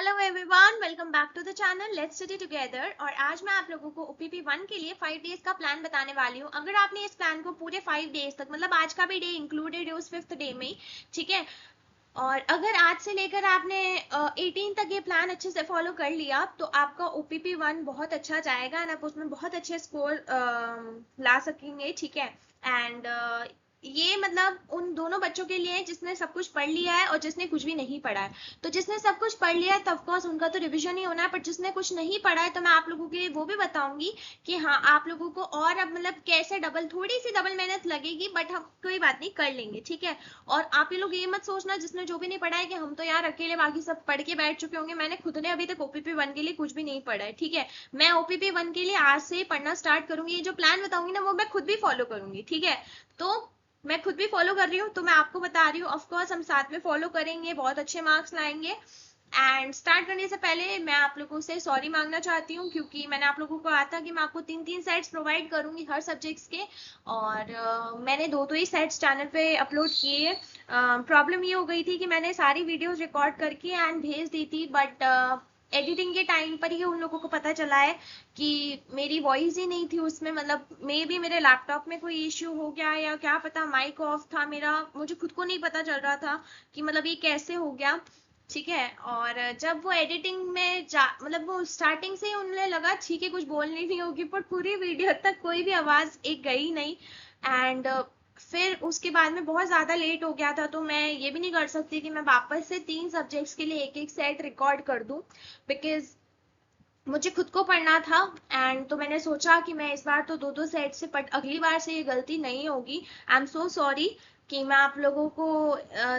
Hello everyone, welcome back to the channel let's study together. और आज मैं आप लोगों को ओपीपी 1 के लिए 5 डेज का प्लान बताने वाली हूँ। अगर आपने इस प्लान को पूरे 5 डेज तक, मतलब आज का भी डे इंक्लूडेड है उस 5th डे में, ठीक है। और अगर आज से लेकर आपने 18 तक ये प्लान अच्छे से फॉलो कर लिया तो आपका ओपीपी 1 बहुत अच्छा जाएगा और आप उसमें बहुत अच्छे स्कोर ला सकेंगे, ठीक है। एंड ये मतलब उन दोनों बच्चों के लिए है जिसने सब कुछ पढ़ लिया है और जिसने कुछ भी नहीं पढ़ा है। तो जिसने सब कुछ पढ़ लिया है तब कोर्स उनका तो रिवीजन ही होना है, पर जिसने कुछ नहीं पढ़ा है तो मैं आप लोगों के लिए वो भी बताऊंगी कि हाँ, आप लोगों को और अब मतलब कैसे थोड़ी सी डबल मेहनत लगेगी, बट हम कोई बात नहीं, कर लेंगे, ठीक है। और आप ये लोग ये मत सोचना जिसने जो भी नहीं पढ़ा है कि हम तो यार अकेले बाकी सब पढ़ के बैठ चुके होंगे। मैंने खुद ने अभी तक ओपीपी 1 के लिए कुछ भी नहीं पढ़ा है, ठीक है। मैं ओपीपी 1 के लिए आज से ही पढ़ना स्टार्ट करूंगी। ये जो प्लान बताऊंगी ना वो मैं खुद भी फॉलो करूंगी, ठीक है। तो मैं खुद भी फॉलो कर रही हूँ तो मैं आपको बता रही हूँ। ऑफकोर्स हम साथ में फॉलो करेंगे, बहुत अच्छे मार्क्स लाएंगे। एंड स्टार्ट करने से पहले मैं आप लोगों से सॉरी मांगना चाहती हूँ, क्योंकि मैंने आप लोगों को कहा था कि मैं आपको 3-3 सेट्स प्रोवाइड करूंगी हर सब्जेक्ट्स के। और मैंने दो ही सेट्स चैनल पे अपलोड किए। प्रॉब्लम ये हो गई थी कि मैंने सारी वीडियोस रिकॉर्ड करके एंड भेज दी थी, बट एडिटिंग के टाइम पर ही उन लोगों को पता चला है कि मेरी वॉइस ही नहीं थी उसमें। मतलब मे बी मेरे लैपटॉप में कोई इश्यू हो गया या क्या पता, माइक ऑफ था मेरा, मुझे खुद को नहीं पता चल रहा था कि मतलब ये कैसे हो गया, ठीक है। और जब वो एडिटिंग में मतलब वो स्टार्टिंग से ही उन्हें लगा ठीक है कुछ बोलनी नहीं होगी, पर पूरी वीडियो तक कोई भी आवाज एक गई नहीं। एंड फिर उसके बाद में बहुत ज्यादा लेट हो गया था, तो मैं ये भी नहीं कर सकती कि मैं वापस से 3 सब्जेक्ट्स के लिए एक एक सेट रिकॉर्ड कर दूं, बिकॉज मुझे खुद को पढ़ना था। एंड तो मैंने सोचा कि मैं इस बार तो दो दो सेट से पढ़, अगली बार से ये गलती नहीं होगी। आई एम सो सॉरी कि मैं आप लोगों को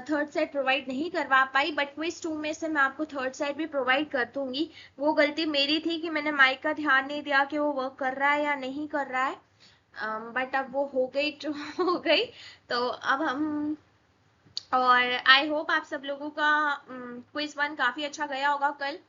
थर्ड सेट प्रोवाइड नहीं करवा पाई, बट क्विज 2 में से मैं आपको थर्ड सेट भी प्रोवाइड कर दूंगी। वो गलती मेरी थी कि मैंने माइक का ध्यान नहीं दिया कि वो वर्क कर रहा है या नहीं कर रहा है। बट अब वो हो गई तो हो गई। तो अब हम, और आई होप आप सब लोगों का क्विज 1 काफी अच्छा गया होगा कल।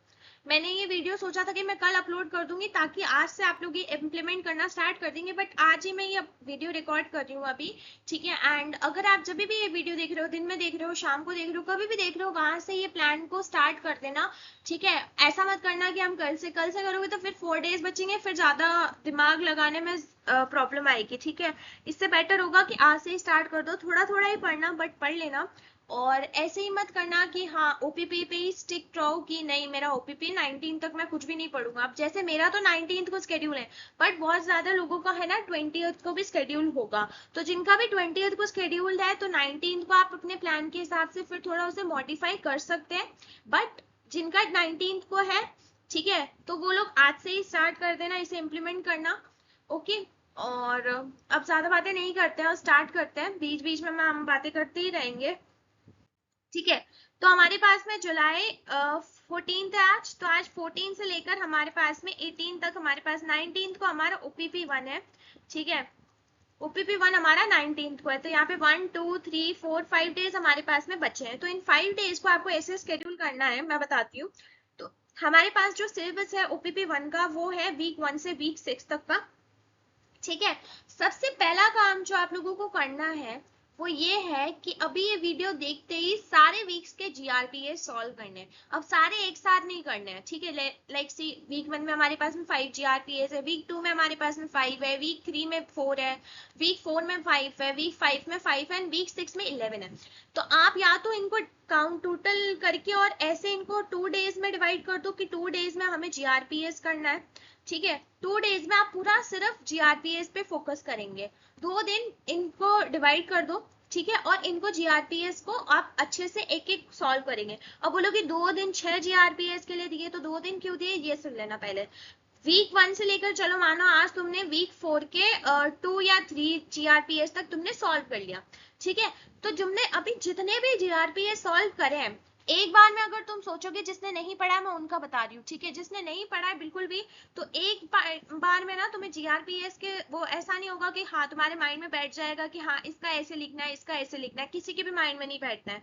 मैंने ये वीडियो सोचा था कि मैं कल अपलोड कर दूंगी ताकि आज से आप लोग ये इम्प्लीमेंट करना स्टार्ट कर देंगे, बट आज ही मैं ये वीडियो रिकॉर्ड कर रही हूँ अभी, ठीक है। एंड अगर आप जब भी ये वीडियो देख रहे हो, दिन में देख रहे हो, शाम को देख रहे हो, कभी भी देख रहे हो, वहां से ये प्लान को स्टार्ट कर देना, ठीक है। ऐसा मत करना कि हम कल से करोगे तो फिर 4 डेज बचेंगे, फिर ज्यादा दिमाग लगाने में प्रॉब्लम आएगी, ठीक है। इससे बेटर होगा कि आज से ही स्टार्ट कर दो, थोड़ा थोड़ा ही पढ़ना बट पढ़ लेना। और ऐसे ही मत करना कि हाँ ओपीपी पे ही स्टिक रहो कि नहीं मेरा ओपीपी 19 तक मैं कुछ भी नहीं पढ़ूंगा। अब जैसे मेरा तो 19 को स्केड्यूल है, बट बहुत ज्यादा लोगों का है ना 20 को भी स्केड्यूल होगा। तो जिनका भी 20 को स्केड्यूल है तो 19 को आप अपने प्लान के हिसाब से फिर थोड़ा उसे मॉडिफाई कर सकते हैं। बट जिनका 19 को है, ठीक है, तो वो लोग आज से ही स्टार्ट कर देना इसे इम्प्लीमेंट करना, ओके। और अब ज्यादा बातें नहीं करते हैं और स्टार्ट करते हैं। बीच बीच में हम बातें करते ही रहेंगे, ठीक है। तो हमारे पास में जुलाई 14 है आज, तो आज 14 से लेकर हमारे पास में 18 तक, हमारे पास 19 को हमारा ओपीपी 1 है, ठीक है। ओपीपी 1 हमारा 19 को है, तो यहाँ पे 1 2 3 4 5 डेज हमारे पास में बचे हैं। तो इन 5 डेज को आपको ऐसे शेड्यूल करना है, मैं बताती हूँ। तो हमारे पास जो सिलेबस है ओपीपी 1 का वो है वीक 1 से वीक 6 तक का, ठीक है। सबसे पहला काम जो आप लोगों को करना है वो ये है कि अभी ये वीडियो देखते ही सारे वीक्स के जीआरपीएस सॉल्व करने हैं। अब सारे एक साथ नहीं करने हैं, ठीक है। लाइक सी वीक 1 में हमारे पास में 5 जीआरपीएस है, वीक 2 में हमारे पास में 5 है, वीक 3 में 4 है, वीक 4 में 5 है, वीक 5 में 5 है, वीक 6 में 11 है। तो आप या तो इनको काउंट टोटल करके और ऐसे इनको 2 डेज में डिवाइड कर दो कि 2 डेज में हमें जीआरपीएस करना है, ठीक है। 2 डेज में आप पूरा सिर्फ जीआरपीएस पे फोकस करेंगे। 2 दिन इनको डिवाइड कर दो, ठीक है, और इनको जीआरपीएस को आप अच्छे से एक एक सॉल्व करेंगे। अब बोलोगे 2 दिन 6 जीआरपीएस के लिए दिए तो 2 दिन क्यों दिए, ये सुन लेना पहले। वीक 1 से लेकर चलो मानो आज तुमने वीक 4 के 2 या 3 जीआरपीएस तक तुमने सॉल्व कर लिया, ठीक है। तो तुमने अभी जितने भी जीआरपीएस सॉल्व करे हैं, एक बार में अगर तुम सोचोगे, जिसने नहीं पढ़ा मैं उनका बता रही हूँ, ठीक है, जिसने नहीं पढ़ा है बिल्कुल भी, तो एक बार में ना तुम्हें जीआरपीएस के वो ऐसा नहीं होगा कि हाँ तुम्हारे माइंड में बैठ जाएगा कि हाँ इसका ऐसे लिखना है, इसका ऐसे लिखना है, किसी के भी माइंड में नहीं बैठना है।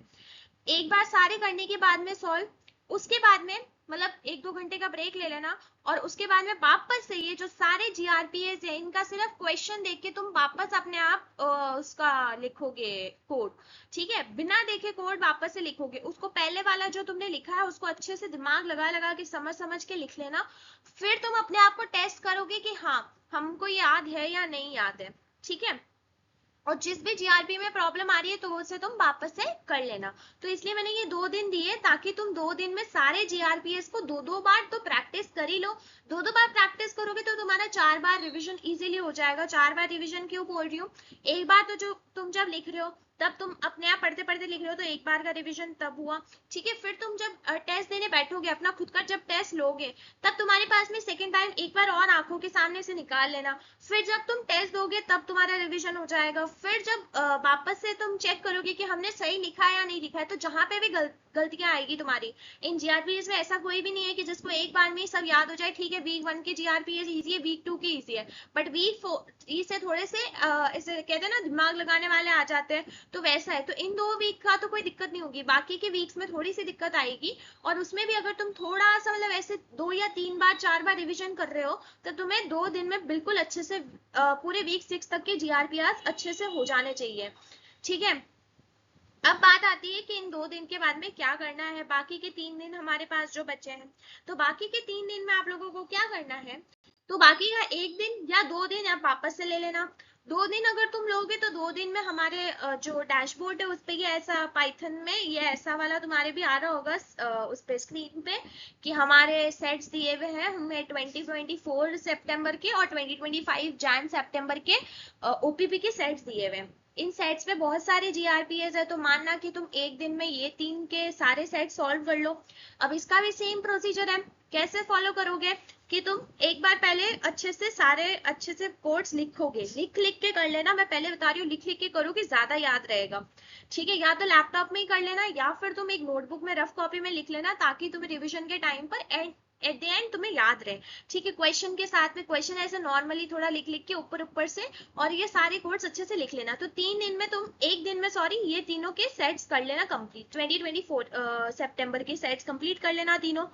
एक बार सारे करने के बाद में सॉल्व उसके बाद में मतलब 1-2 घंटे का ब्रेक ले लेना, और उसके बाद में वापस से ये जो सारे जीआरपीएस है इनका सिर्फ क्वेश्चन देख के तुम वापस अपने आप उसका लिखोगे कोड। ठीक है, बिना देखे कोड वापस से लिखोगे, उसको पहले वाला जो तुमने लिखा है उसको अच्छे से दिमाग लगा लगा के समझ समझ के लिख लेना। फिर तुम अपने आप को टेस्ट करोगे कि हाँ हमको याद है या नहीं याद है। ठीक है, और जिस भी जीआरपी में प्रॉब्लम आ रही है तो उसे तुम वापस से कर लेना। तो इसलिए मैंने ये 2 दिन दिए ताकि तुम 2 दिन में सारे जीआरपीएस को 2-2 बार तो प्रैक्टिस कर ही लो। 2-2 बार प्रैक्टिस करोगे तो तुम्हारा 4 बार रिवीजन इजीली हो जाएगा। 4 बार रिवीजन क्यों बोल रही हूँ, एक बार तो जो तुम जब लिख रहे हो तब तुम अपने आप पढ़ते पढ़ते लिख रहे हो तो 1 बार का रिवीजन तब हुआ। ठीक है, फिर तुम जब टेस्ट देने बैठोगे, अपना खुद का जब टेस्ट लोगे, तब तुम्हारे पास में सेकेंड टाइम एक बार और आंखों के सामने से निकाल लेना। फिर जब तुम टेस्ट दोगे तब तुम्हारा रिवीजन हो जाएगा। फिर जब वापस से तुम चेक करोगे कि हमने सही लिखा है या नहीं लिखा है, तो जहां पे भी गलतियां आएगी तुम्हारी, इन जीआरपीएस में ऐसा कोई भी नहीं है कि जिसको एक बार में ही सब याद हो जाए। ठीक है, वीक 1 के जीआरपीएस इजी है, वीक 2 की इजी है, बट वीक 4 से थोड़े से ऐसे कहते हैं ना दिमाग लगाने वाले आ जाते हैं, तो वैसा है। तो इन 2 वीक का तो कोई दिक्कत नहीं होगी, बाकी के वीक्स में थोड़ी सी दिक्कत आएगी। और उसमें भी अगर तुम थोड़ा सा मतलब ऐसे 2 या 3 बार 4 बार रिवीजन कर रहे हो तो तुम्हें 2 दिन में बिल्कुल अच्छे से पूरे वीक 6 तक के जीआरपीएस अच्छे से हो जाने चाहिए। ठीक है, अब बात आती है कि इन 2 दिन के बाद में क्या करना है। बाकी के 3 दिन हमारे पास जो बचे हैं, तो बाकी के 3 दिन में आप लोगों को क्या करना है, तो बाकी का 1 दिन या 2 दिन आप वापस से ले लेना। 2 दिन अगर तुम लोगे तो 2 दिन में हमारे जो डैशबोर्ड है उस पे ये ऐसा पाइथन में ये ऐसा वाला तुम्हारे भी आ रहा होगा उस पे स्क्रीन पे, कि हमारे सेट्स दिए हुए हैं हमें 2024 सितंबर के और 2025 जैन सितंबर के ओपीपी के सेट्स दिए हुए हैं। इन सेट्स में बहुत सारे जीआरपीएस है, तो मानना कि तुम 1 दिन में ये 3 के सारे सेट सॉल्व कर लो। अब इसका भी सेम प्रोसीजर है, कैसे फॉलो करोगे कि तुम एक बार पहले अच्छे से सारे अच्छे से कोड्स लिखोगे, लिख लिख के कर लेना। मैं पहले बता रही हूँ, लिख लिख के करोगे ज्यादा याद रहेगा। ठीक है, या तो लैपटॉप में ही कर लेना या फिर तुम एक नोटबुक में रफ कॉपी में लिख लेना, ताकि तुम्हें रिविजन के टाइम पर एट द एंड तुम्हें याद रहे। ठीक है, क्वेश्चन के साथ में क्वेश्चन ऐसे नॉर्मली थोड़ा लिख लिख के ऊपर ऊपर से, और ये सारे कोड्स अच्छे से लिख लेना। तो 3 दिन में तुम 1 दिन में सॉरी ये तीनों के सेट्स कर लेना कंप्लीट। 2024 सितंबर के सेट्स कंप्लीट कर लेना तीनों।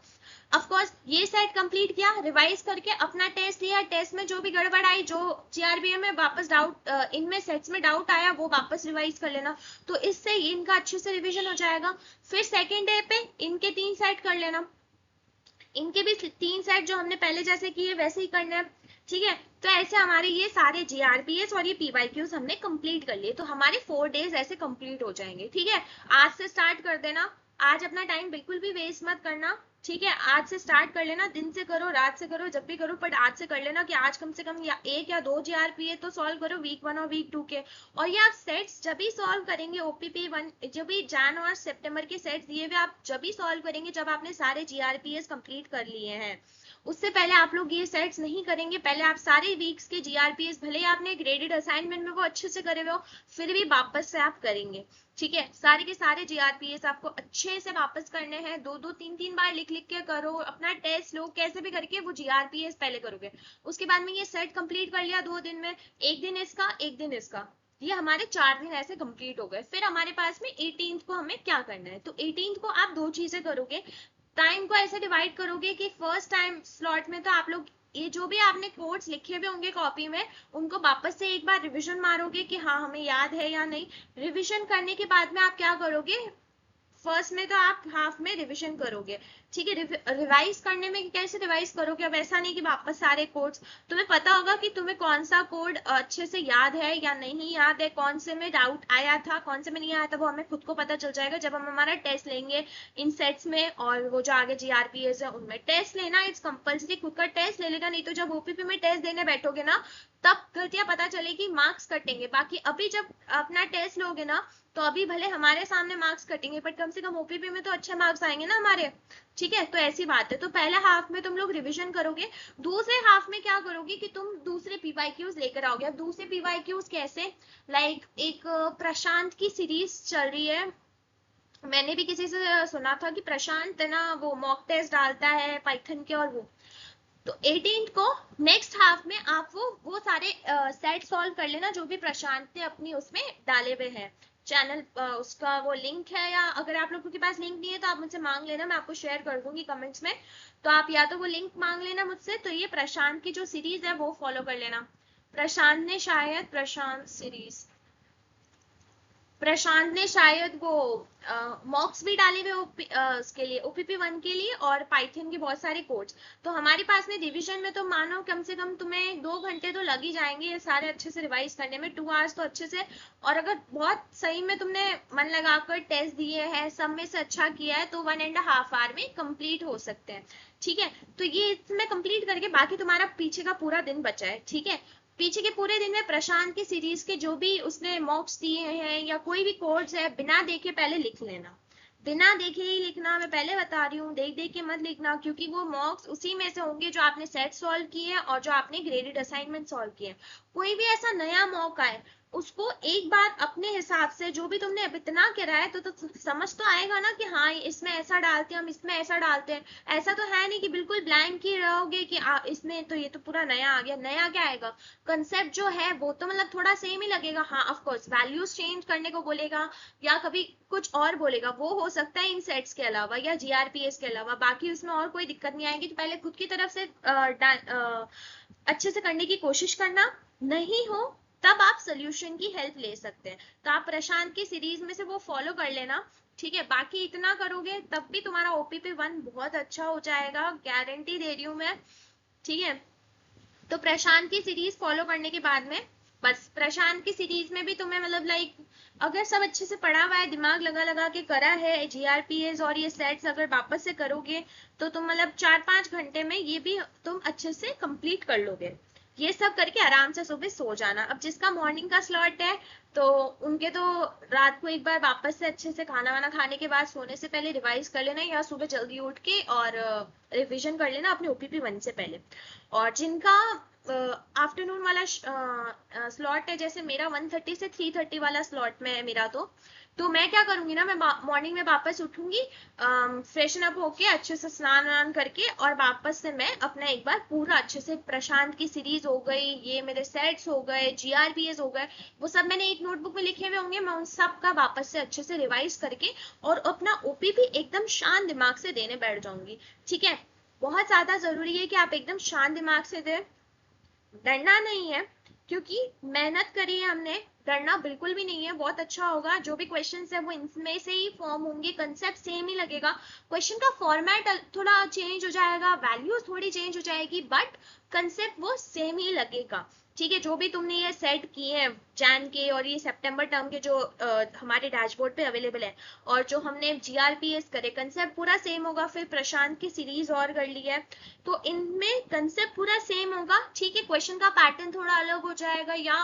ऑफ कोर्स ये सेट कंप्लीट किया, रिवाइज करके अपना टेस्ट दिया, टेस्ट में जो भी गड़बड़ आई, जो जीआरबीएम में वापस डाउट इनमें सेट्स में डाउट आया, वो वापस रिवाइज कर लेना। तो इससे इनका अच्छे से रिवीजन हो जाएगा। फिर सेकेंड डे पे इनके 3 सेट कर लेना, इनके भी 3 सेट जो हमने पहले जैसे किए वैसे ही करना है। ठीक है, तो ऐसे हमारे ये सारे जीआरपीएस और ये पीवाईक्यूज हमने कंप्लीट कर लिए, तो हमारे 4 डेज ऐसे कंप्लीट हो जाएंगे। ठीक है, आज से स्टार्ट कर देना, आज अपना टाइम बिल्कुल भी वेस्ट मत करना। ठीक है, आज से स्टार्ट कर लेना, दिन से करो रात से करो जब भी करो, बट आज से कर लेना कि आज कम से कम या 1 या 2 जीआरपीएस तो सॉल्व करो वीक 1 और वीक 2 के। और ये आप सेट्स जब भी सॉल्व करेंगे, ओपीपी 1 जब भी जैन और सितंबर के सेट्स दिए हुए आप जब भी सॉल्व करेंगे, जब आपने सारे जीआरपीएस कंप्लीट कर लिए हैं। उससे पहले आप लोग ये सेट्स नहीं करेंगे, पहले आप सारे वीक्स के जीआरपीएस भले ही आपने ग्रेडेड असाइनमेंट में वो अच्छे से करे हुए हो, फिर भी वापस से आप करेंगे। ठीक है, सारे के सारे जीआरपीएस आपको अच्छे से वापस करने हैं। 2-2 3-3 बार लिख लिख के करो, अपना टेस्ट लो, कैसे भी करके वो जीआरपीएस पहले करोगे। उसके बाद में ये सेट कंप्लीट कर लिया 2 दिन में, 1 दिन इसका 1 दिन इसका, ये हमारे 4 दिन ऐसे कंप्लीट हो गए। फिर हमारे पास में 18th को हमें क्या करना है, तो 18th को आप 2 चीजें करोगे। टाइम को ऐसे डिवाइड करोगे कि फर्स्ट टाइम स्लॉट में तो आप लोग ये जो भी आपने कोड्स लिखे हुए होंगे कॉपी में, उनको वापस से एक बार रिवीजन मारोगे कि हाँ हमें याद है या नहीं। रिवीजन करने के बाद में आप क्या करोगे, फर्स्ट में तो आप हाफ में रिवीजन करोगे। ठीक है, रिवाइज करने में कैसे रिवाइज करोगे, अब ऐसा नहीं कि वापस सारे कोड्स, तुम्हें पता होगा कि तुम्हें कौन सा कोड अच्छे से याद है या नहीं याद है, कौन से में डाउट आया था कौन से में नहीं आया था, वो हमें खुद को पता चल जाएगा जब हम हमारा टेस्ट लेंगे इन सेट्स में। और वो जो आगे जीआरपीएस है उनमें टेस्ट लेना इट्स कंपल्सरी, खुद का टेस्ट ले लेना, नहीं तो जब ओपीपी में टेस्ट देने बैठोगे ना तब गलतियां पता चलेगी, मार्क्स कटेंगे। बाकी अभी जब अपना टेस्ट लोगे ना तो अभी भले हमारे सामने मार्क्स कटेंगे, बट कम से कम ओपीपी में तो अच्छे मार्क्स आएंगे ना हमारे। ठीक है, तो ऐसी बात है। तो पहले हाफ में तुम लोग रिवीजन करोगे, दूसरे हाफ में क्या करोगे कि तुम दूसरे पीवाईक्यूज लेकर आओगे। अब दूसरे पीवाईक्यूज कैसे, लाइक एक प्रशांत की सीरीज चल रही है, मैंने भी किसी से सुना था कि प्रशांत है ना वो मॉक टेस्ट डालता है पाइथन के, और वो तो 18th को नेक्स्ट हाफ में आप वो सारे सेट सॉल्व कर लेना जो भी प्रशांत ने अपनी उसमें डाले हुए हैं। चैनल उसका वो लिंक है, या अगर आप लोगों के पास लिंक नहीं है तो आप मुझसे मांग लेना, मैं आपको शेयर कर दूंगी कमेंट्स में। तो आप या तो वो लिंक मांग लेना मुझसे। तो ये प्रशांत की जो सीरीज है वो फॉलो कर लेना। प्रशांत ने शायद प्रशांत ने शायद वो मॉक्स भी डाले हुए उसके लिए OPP1 के लिए, और पाइथन के बहुत सारे कोड्स। तो हमारे पास में रिवीजन में तो मानो कम से कम तुम्हें 2 घंटे तो लग ही जाएंगे ये सारे अच्छे से रिवाइज करने में, 2 आवर्स तो अच्छे से। और अगर बहुत सही में तुमने मन लगाकर टेस्ट दिए हैं, सब में से अच्छा किया है, तो 1.5 आवर में कंप्लीट हो सकते हैं। ठीक है, तो ये इसमें कंप्लीट करके बाकी तुम्हारा पीछे का पूरा दिन बचा है। ठीक है, पीछे के पूरे दिन में प्रशांत की सीरीज के जो भी उसने मॉक्स दिए हैं या कोई भी कोड्स है, बिना देखे पहले लिख लेना। बिना देखे ही लिखना, मैं पहले बता रही हूँ, देख देख के मत लिखना, क्योंकि वो मॉक्स उसी में से होंगे जो आपने सेट सॉल्व किए हैं और जो आपने ग्रेडेड असाइनमेंट सॉल्व किए हैं। कोई भी ऐसा नया मॉक आए, उसको एक बार अपने हिसाब से जो भी तुमने अब इतना करा है तो समझ तो आएगा ना कि हाँ इसमें ऐसा डालते हैं, हम इसमें ऐसा डालते हैं। ऐसा तो है नहीं कि बिल्कुल ब्लैंक ही रहोगे कि इसमें तो ये तो पूरा नया आ गया। नया क्या आएगा, कंसेप्ट जो है वो तो मतलब थोड़ा सेम ही लगेगा। हाँ ऑफ कोर्स वैल्यूज चेंज करने को बोलेगा या कभी कुछ और बोलेगा, वो हो सकता है इन सेट्स के अलावा या GRPS के अलावा, बाकी उसमें और कोई दिक्कत नहीं आएगी। तो पहले खुद की तरफ से अच्छे से करने की कोशिश करना, नहीं हो तब आप सोल्यूशन की हेल्प ले सकते हैं। तो आप प्रशांत की सीरीज में से वो फॉलो कर लेना। ठीक है, बाकी इतना करोगे तब भी तुम्हारा OPP1 बहुत अच्छा हो जाएगा, गारंटी दे रही हूँ मैं। ठीक है, तो प्रशांत की सीरीज फॉलो करने के बाद में बस प्रशांत की सीरीज में भी तुम्हें मतलब लाइक अगर सब अच्छे से पढ़ा हुआ है, दिमाग लगा लगा के करा है, GRPS और ये सेट्स अगर वापस से करोगे तो तुम मतलब 4-5 घंटे में ये भी तुम अच्छे से कंप्लीट कर लोगे। ये सब करके आराम से सुबह सो जाना। अब जिसका मॉर्निंग का स्लॉट है तो उनके तो रात को एक बार वापस से अच्छे से खाना वाना खाने के बाद सोने से पहले रिवाइज कर लेना, या सुबह जल्दी उठ के और रिवीजन कर लेना अपने OPP1 से पहले। और जिनका आफ्टरनून वाला स्लॉट है, जैसे मेरा 1:30 से 3:30 वाला स्लॉट में है मेरा, तो मैं क्या करूंगी ना, मैं मॉर्निंग में वापस उठूंगी, फ्रेशन अप होके अच्छे से स्नान वान करके, और वापस से मैं अपना एक बार पूरा अच्छे से प्रशांत की सीरीज हो गई, ये मेरे सेट्स हो गए, GRPS हो गए, वो सब मैंने एक नोटबुक में लिखे हुए होंगे, मैं उन सब का वापस से अच्छे से रिवाइज करके और अपना OPP एकदम शांत दिमाग से देने बैठ जाऊंगी। ठीक है, बहुत ज्यादा जरूरी है कि आप एकदम शांत दिमाग से दें, डरना नहीं है, क्योंकि मेहनत करी है हमने, डरना बिल्कुल भी नहीं है, बहुत अच्छा होगा। जो भी क्वेश्चंस है वो इनमें से ही फॉर्म होंगे, कंसेप्ट सेम ही लगेगा, क्वेश्चन का फॉर्मेट थोड़ा चेंज हो जाएगा, वैल्यूज थोड़ी चेंज हो जाएगी, बट कंसेप्ट वो सेम ही लगेगा। ठीक है, जो भी तुमने ये सेट किए हैं जैन के और ये सितंबर टर्म के जो हमारे डैशबोर्ड पे अवेलेबल है, और जो हमने GRPS करे, कंसेप्ट पूरा सेम होगा। फिर प्रशांत की सीरीज और कर ली है, तो इनमें कंसेप्ट पूरा सेम होगा। ठीक है, क्वेश्चन का पैटर्न थोड़ा अलग हो जाएगा या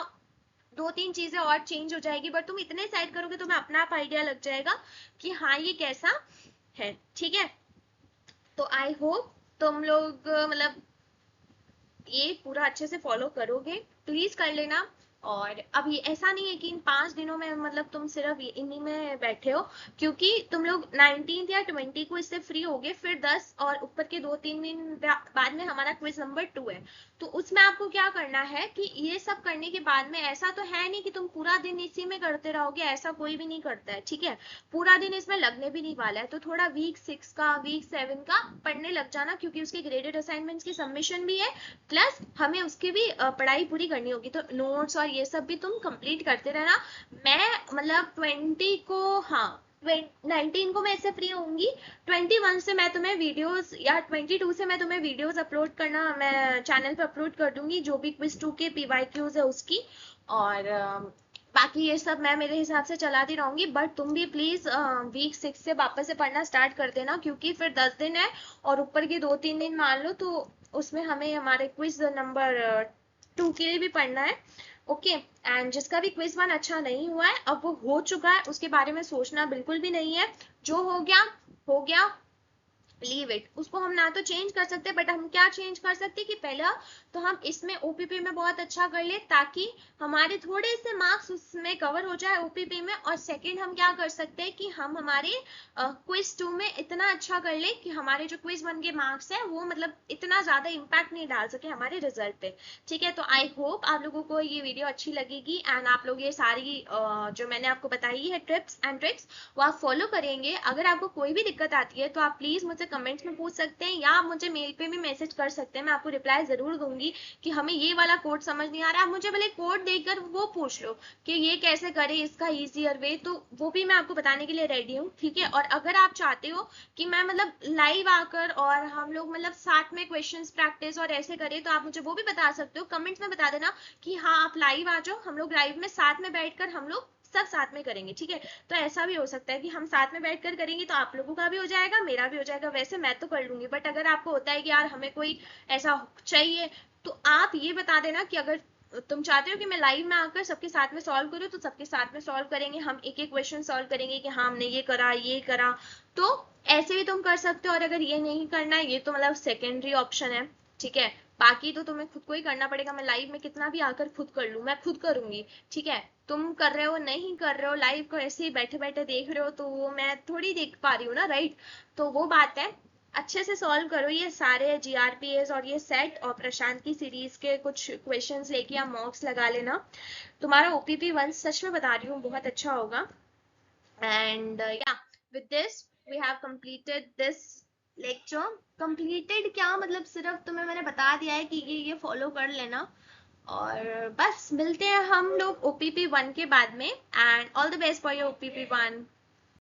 2-3 चीजें और चेंज हो जाएगी, बट तुम इतने साइड करोगे तो मैं अपना आप आइडिया लग जाएगा कि हाँ ये कैसा है। ठीक है, तो आई होप तुम लोग मतलब ये पूरा अच्छे से फॉलो करोगे, प्लीज कर लेना। और अब ये ऐसा नहीं है कि इन 5 दिनों में मतलब तुम सिर्फ इन्हीं में बैठे हो, क्योंकि तुम लोग 19 या 20 को इससे फ्री होगे, फिर 10 और ऊपर के 2-3 दिन बाद में हमारा क्विज नंबर 2 है। तो उसमें आपको क्या करना है कि ये सब करने के बाद में ऐसा तो है नहीं कि तुम पूरा दिन इसी में करते रहोगे, ऐसा कोई भी नहीं करता है। ठीक है, पूरा दिन इसमें लगने भी नहीं वाला है, तो थोड़ा वीक 6 का वीक 7 का पढ़ने लग जाना, क्योंकि उसके ग्रेडेड असाइनमेंट्स की सबमिशन भी है, प्लस हमें उसकी भी पढ़ाई पूरी करनी होगी, तो नोट्स और ये सब भी तुम कंप्लीट करते रहना। मैं मतलब 20 को, हाँ 19 को मैं इससे फ्री होंगी, 21 से मैं तुम्हें वीडियोस या 22 से मैं तुम्हें वीडियोस अपलोड करना मैं चैनल पे अपलोड कर दूंगी, जो भी क्विज 2 के PYQs है उसकी। और बाकी ये सब मैं मेरे हिसाब से चलाती रहूंगी, बट तुम भी प्लीज वीक 6 से वापस से पढ़ना स्टार्ट कर देना, क्योंकि फिर 10 दिन है और ऊपर के 2-3 दिन मान लो, तो उसमें हमें हमारे क्विज नंबर 2 के लिए भी पढ़ना है। ओके, एंड जिसका भी क्विज 1 अच्छा नहीं हुआ है, अब वो हो चुका है, उसके बारे में सोचना बिल्कुल भी नहीं है, जो हो गया हो गया, लीव इट, उसको हम ना तो चेंज कर सकते, बट हम क्या चेंज कर सकते कि पहला तो हम इसमें ओपीपी में बहुत अच्छा कर ले ताकि हमारे थोड़े से मार्क्स उसमें कवर हो जाए ओपीपी में, और सेकंड हम क्या कर सकते हैं कि हम हमारे क्विज 2 में इतना अच्छा कर ले कि हमारे जो क्विज 1 के मार्क्स है वो मतलब इतना ज्यादा इम्पैक्ट नहीं डाल सके हमारे रिजल्ट पे। ठीक है, तो आई होप आप लोगों को ये वीडियो अच्छी लगेगी एंड आप लोग ये सारी जो मैंने आपको बताई है टिप्स एंड ट्रिक्स वो आप फॉलो करेंगे। अगर आपको कोई भी दिक्कत आती है तो आप प्लीज मुझसे कमेंट्स में पूछ सकते हैं या आप मुझे मेल पे भी मैसेज कर सकते हैं, मैं आपको रिप्लाई जरूर दूंगी कि हमें ये वाला कोड समझ नहीं आ रहा है। आप मुझे भले कोड देकर वो पूछ लो कि ये कैसे करें इसका इजियर वे, तो वो भी मैं आपको बताने के लिए रेडी हूँ। ठीक है, और अगर आप चाहते हो कि मैं मतलब लाइव आकर और हम लोग मतलब साथ में क्वेश्चंस प्रैक्टिस और ऐसे करें तो आप मुझे वो भी बता सकते हो, कमेंट्स में बता देना कि हाँ आप लाइव आ जाओ, हम लोग लाइव में साथ में बैठकर हम लोग सब साथ में करेंगे। ठीक है, तो ऐसा भी हो सकता है कि हम साथ में बैठकर करेंगे तो आप लोगों का भी हो जाएगा मेरा भी हो जाएगा, वैसे मैं तो कर लूंगी, बट अगर आपको होता है कि यार हमें कोई ऐसा चाहिए तो आप ये बता देना कि अगर तुम चाहते हो कि मैं लाइव में आकर सबके साथ में सॉल्व करूँ तो सबके साथ में सॉल्व करेंगे, हम एक एक क्वेश्चन सॉल्व करेंगे कि हाँ हमने ये करा, तो ऐसे भी तुम कर सकते हो। और अगर ये नहीं करना है ये तो मतलब सेकेंडरी ऑप्शन है। ठीक है, बाकी तो तुम्हें खुद को ही करना पड़ेगा, मैं लाइव में कितना भी आकर खुद कर लूँ, मैं खुद करूंगी। ठीक है, तुम कर रहे हो नहीं कर रहे हो लाइव को ऐसे ही बैठे बैठे देख रहे हो तो वो मैं थोड़ी देख पा रही हूँ ना, राइट। तो वो बात है, अच्छे से सॉल्व करो ये सारे जीआरपीएस और ये सेट, और प्रशांत की सीरीज के कुछ क्वेश्चंस लेके आप मॉक्स लगा लेना, तुम्हारा ओपीपी 1 सच में बता रही हूँ बहुत अच्छा होगा। एंड या with this we have completed this lecture. Completed क्या मतलब, सिर्फ तुम्हें मैंने बता दिया है कि ये फॉलो कर लेना, और बस मिलते हैं हम लोग ओपीपी 1 के बाद में। And all the best for your OPP 1।